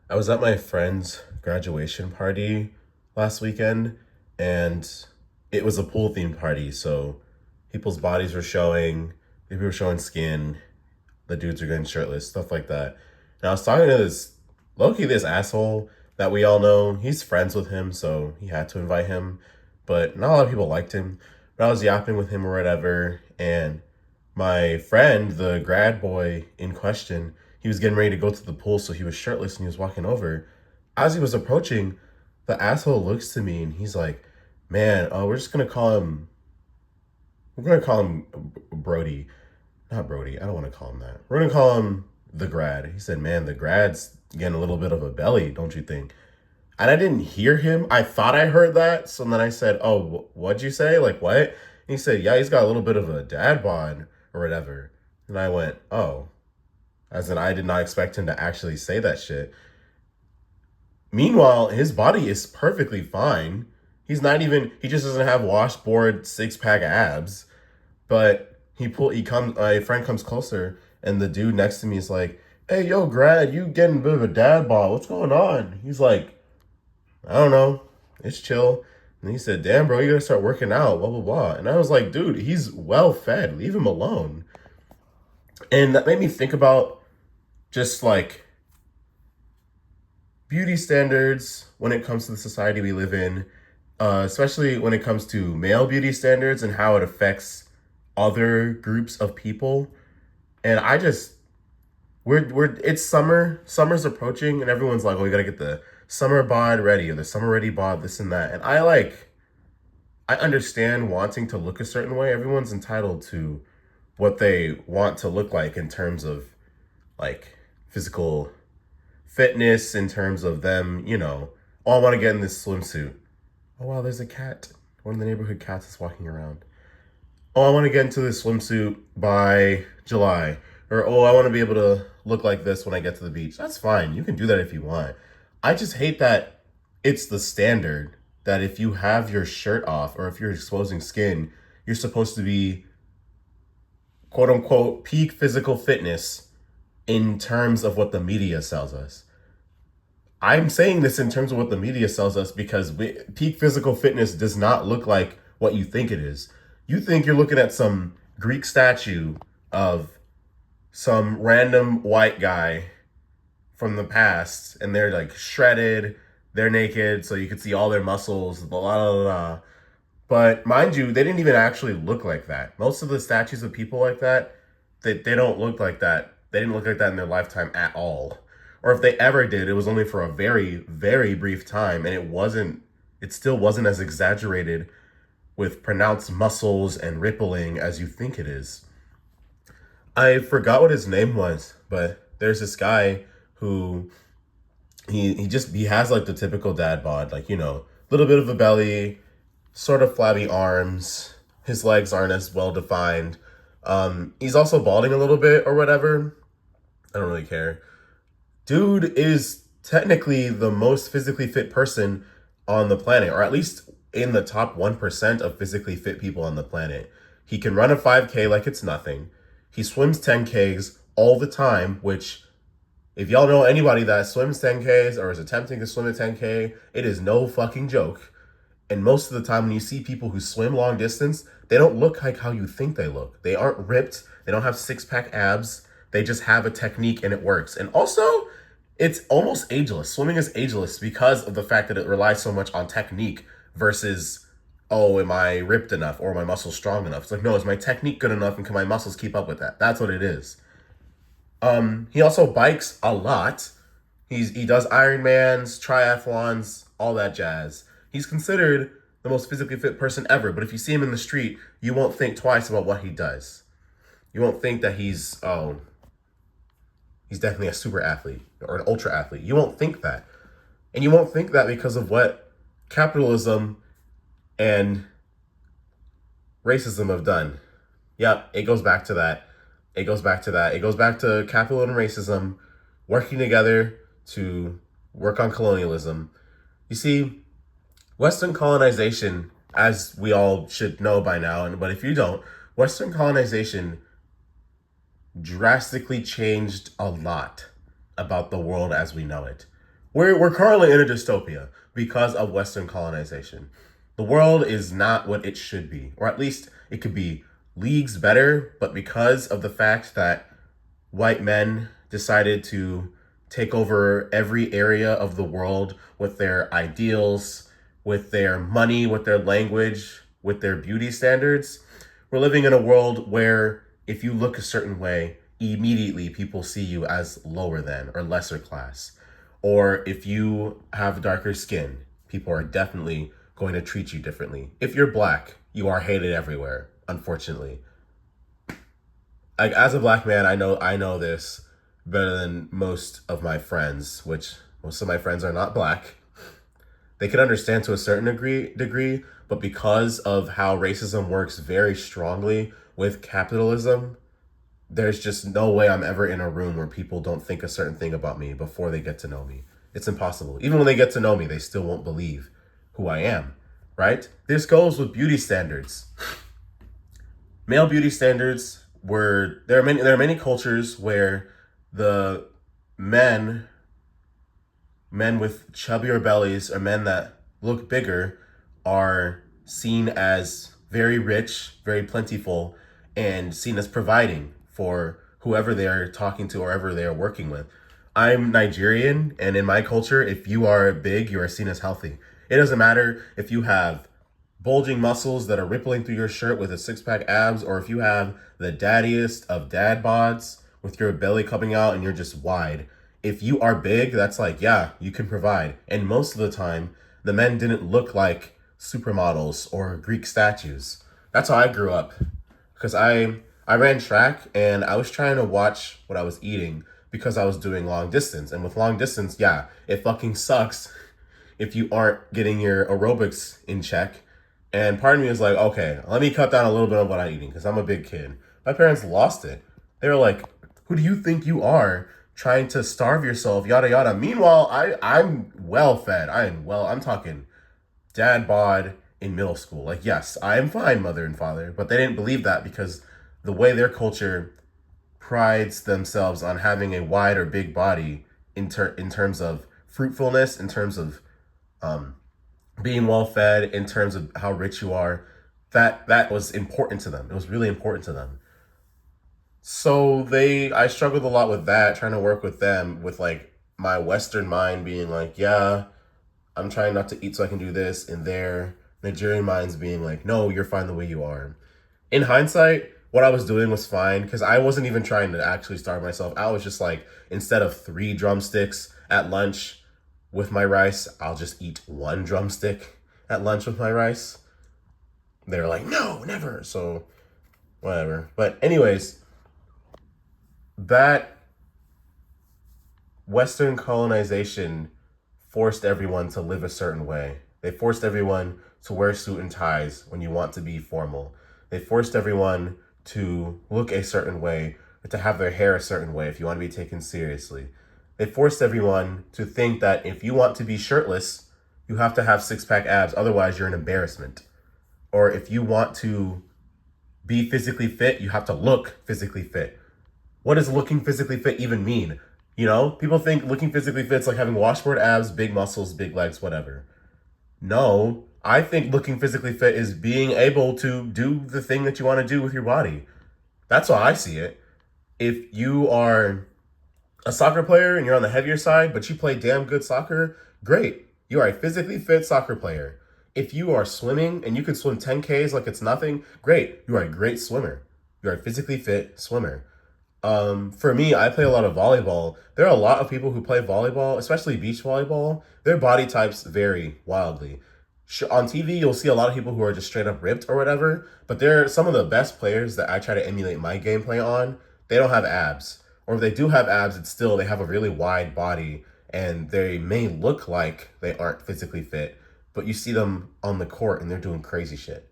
I was at my friend's graduation party last weekend, and it was a pool themed party. So people's bodies were showing, people were showing skin, the dudes were getting shirtless, stuff like that. And I was talking to this asshole that we all know. He's friends with him, so he had to invite him. But not a lot of people liked him. But I was yapping with him or whatever, and my friend, the grad boy in question, he was getting ready to go to the pool, so he was shirtless and he was walking over. As he was approaching, the asshole looks to me and he's like, "Man, we're gonna call him Brody, not Brody. I don't want to call him that. We're gonna call him the grad." He said, "Man, the grad's getting a little bit of a belly, don't you think?" And I didn't hear him. I thought I heard that, so then I said, "Oh, what'd you say? Like what?" And he said, "Yeah, he's got a little bit of a dad bod or whatever." And I went, "Oh." As in, I did not expect him to actually say that shit. Meanwhile, his body is perfectly fine. He just doesn't have washboard six pack abs. But my friend comes closer, and the dude next to me is like, "Hey, yo, grad, you getting a bit of a dad bod. What's going on?" He's like, "I don't know. It's chill." And he said, "Damn, bro, you gotta start working out, blah, blah, blah." And I was like, "Dude, he's well fed. Leave him alone." And that made me think about just like beauty standards when it comes to the society we live in, especially when it comes to male beauty standards and how it affects other groups of people. And I just we're it's summer, summer's approaching, and everyone's like, "Oh, you gotta get the summer bod ready or the summer ready bod, this and that." And I understand wanting to look a certain way. Everyone's entitled to what they want to look like in terms of like physical fitness, in terms of them, oh, I want to get in this swimsuit. Oh, wow, there's a cat. One of the neighborhood cats is walking around. Oh, I want to get into this swimsuit by July. Or, oh, I want to be able to look like this when I get to the beach. That's fine. You can do that if you want. I just hate that it's the standard that if you have your shirt off or if you're exposing skin, you're supposed to be quote unquote peak physical fitness in terms of what the media sells us. I'm saying this in terms of what the media sells us because peak physical fitness does not look like what you think it is. You think you're looking at some Greek statue of some random white guy from the past, and they're like shredded, they're naked, so you could see all their muscles, blah, blah, blah, blah. But mind you, they didn't even actually look like that. Most of the statues of people like that, they don't look like that. They didn't look like that in their lifetime at all. Or if they ever did, it was only for a very, very brief time, and it still wasn't as exaggerated with pronounced muscles and rippling as you think it is. I forgot what his name was, but there's this guy who he has like the typical dad bod, like, little bit of a belly, sort of flabby arms. His legs aren't as well defined. He's also balding a little bit or whatever. I don't really care. Dude is technically the most physically fit person on the planet, or at least in the top 1% of physically fit people on the planet. He can run a 5K like it's nothing. He swims 10Ks all the time, which, if y'all know anybody that swims 10Ks or is attempting to swim a 10K, it is no fucking joke. And most of the time, when you see people who swim long distance, they don't look like how you think they look. They aren't ripped. They don't have six pack abs. They just have a technique and it works. And also, it's almost ageless. Swimming is ageless because of the fact that it relies so much on technique versus, oh, am I ripped enough or are my muscles strong enough? It's like, no, is my technique good enough and can my muscles keep up with that? That's what it is. He also bikes a lot. He does Ironmans, triathlons, all that jazz. He's considered the most physically fit person ever, but if you see him in the street, you won't think twice about what he does. You won't think that he's definitely a super athlete or an ultra athlete. You won't think that. And you won't think that because of what capitalism and racism have done. Yep, it goes back to that. It goes back to that. It goes back to capitalism and racism working together to work on colonialism. You see, Western colonization, as we all should know by now, but if you don't, Western colonization drastically changed a lot about the world as we know it. we're currently in a dystopia because of Western colonization. The world is not what it should be, or at least it could be leagues better, but because of the fact that white men decided to take over every area of the world with their ideals, with their money, with their language, with their beauty standards. We're living in a world where if you look a certain way, immediately people see you as lower than or lesser class. Or if you have darker skin, people are definitely going to treat you differently. If you're black, you are hated everywhere, unfortunately. Like as a black man, I know this better than most of my friends, which most of my friends are not black. They can understand to a certain degree, but because of how racism works very strongly with capitalism, there's just no way I'm ever in a room where people don't think a certain thing about me before they get to know me. It's impossible. Even when they get to know me, they still won't believe who I am, right? This goes with beauty standards. Male beauty standards were there are many cultures where the men men with chubbier bellies or men that look bigger are seen as very rich, very plentiful, and seen as providing for whoever they are talking to or whoever they are working with. I'm Nigerian, and in my culture, if you are big, you are seen as healthy. It doesn't matter if you have bulging muscles that are rippling through your shirt with a six pack abs, or if you have the daddiest of dad bods with your belly coming out and you're just wide. If you are big, that's like, yeah, you can provide. And most of the time, the men didn't look like supermodels or Greek statues. That's how I grew up. Because I ran track and I was trying to watch what I was eating because I was doing long distance. And with long distance, yeah, it fucking sucks if you aren't getting your aerobics in check. And part of me is like, okay, let me cut down a little bit of what I'm eating because I'm a big kid. My parents lost it. They were like, who do you think you are trying to starve yourself, yada yada. Meanwhile, I'm well fed. I'm talking dad bod in middle school. Like, yes, I am fine, mother and father. But they didn't believe that because the way their culture prides themselves on having a wide or big body in terms of fruitfulness, in terms of um, being well fed, in terms of how rich you are, that was important to them. It was really important to them. So I struggled a lot with that, trying to work with them with like my Western mind being like, yeah, I'm trying not to eat so I can do this, and their Nigerian minds being like, no, you're fine the way you are. In hindsight, what I was doing was fine because I wasn't even trying to actually starve myself. I was just like, instead of 3 drumsticks at lunch with my rice, I'll just eat 1 drumstick at lunch with my rice. They're like, no, never. So, whatever. But, anyways, that Western colonization forced everyone to live a certain way. They forced everyone to wear suit and ties when you want to be formal. They forced everyone to look a certain way or to have their hair a certain way if you want to be taken seriously. They forced everyone to think that if you want to be shirtless, you have to have six pack abs, otherwise, you're an embarrassment. Or if you want to be physically fit, you have to look physically fit. What does looking physically fit even mean? You know, people think looking physically fit is like having washboard abs, big muscles, big legs, whatever. No, I think looking physically fit is being able to do the thing that you want to do with your body. That's how I see it. If you are a soccer player and you're on the heavier side, but you play damn good soccer, great. You are a physically fit soccer player. If you are swimming and you can swim 10Ks like it's nothing, great. You are a great swimmer. You are a physically fit swimmer. For me, I play a lot of volleyball. There are a lot of people who play volleyball, especially beach volleyball. Their body types vary wildly. On TV, you'll see a lot of people who are just straight up ripped or whatever, but they're some of the best players that I try to emulate my gameplay on. They don't have abs. Or if they do have abs, it's still they have a really wide body and they may look like they aren't physically fit, but you see them on the court and they're doing crazy shit.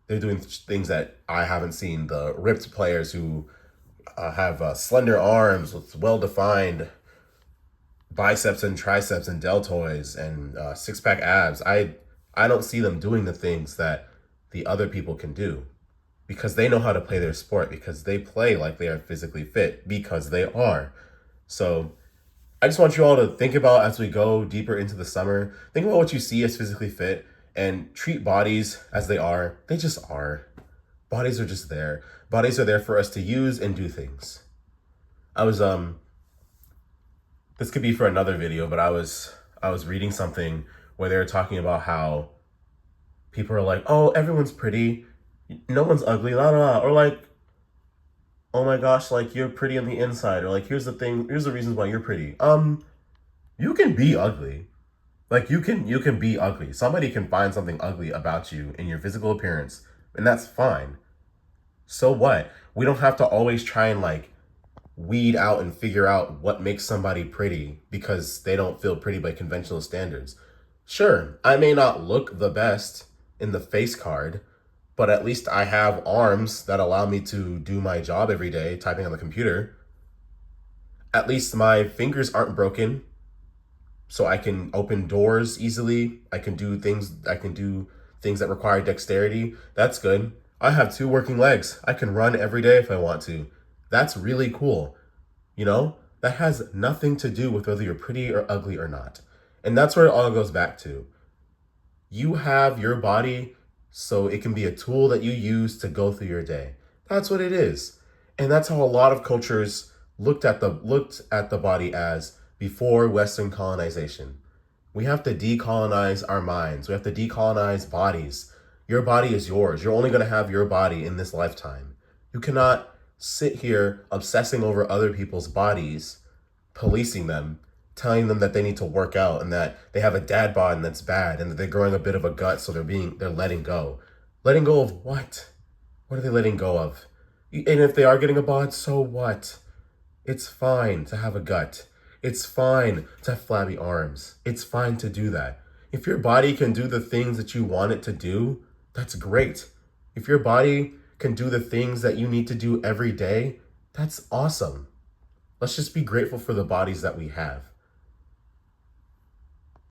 They're doing things that I haven't seen. The ripped players who have slender arms with well-defined biceps and triceps and deltoids and six-pack abs. I don't see them doing the things that the other people can do because they know how to play their sport, because they play like they are physically fit, because they are. So I just want you all to think about as we go deeper into the summer, think about what you see as physically fit and treat bodies as they are. They just are. Bodies are just there. Bodies are there for us to use and do things. I was this could be for another video, but I was reading something where they were talking about how people are like, "Oh, everyone's pretty. No one's ugly." La la la. Or like, "Oh my gosh, like you're pretty on the inside." Or like, "Here's the thing, here's the reasons why you're pretty." You can be ugly. Like you can be ugly. Somebody can find something ugly about you in your physical appearance, and that's fine. So what? We don't have to always try and like weed out and figure out what makes somebody pretty because they don't feel pretty by conventional standards. Sure, I may not look the best in the face card, but at least I have arms that allow me to do my job every day typing on the computer. At least my fingers aren't broken, so I can open doors easily. I can do things that require dexterity. That's good. I have two working legs. I can run every day if I want to. That's really cool. You know, that has nothing to do with whether you're pretty or ugly or not. And that's where it all goes back to. You have your body so it can be a tool that you use to go through your day. That's what it is. And that's how a lot of cultures looked at the body as before Western colonization. We have to decolonize our minds. We have to decolonize bodies. Your body is yours. You're only going to have your body in this lifetime. You cannot sit here obsessing over other people's bodies, policing them, telling them that they need to work out and that they have a dad bod and that's bad and that they're growing a bit of a gut, so they're letting go. Letting go of what? What are they letting go of? And if they are getting a bod, so what? It's fine to have a gut. It's fine to have flabby arms. It's fine to do that. If your body can do the things that you want it to do, that's great. If your body can do the things that you need to do every day, that's awesome. Let's just be grateful for the bodies that we have.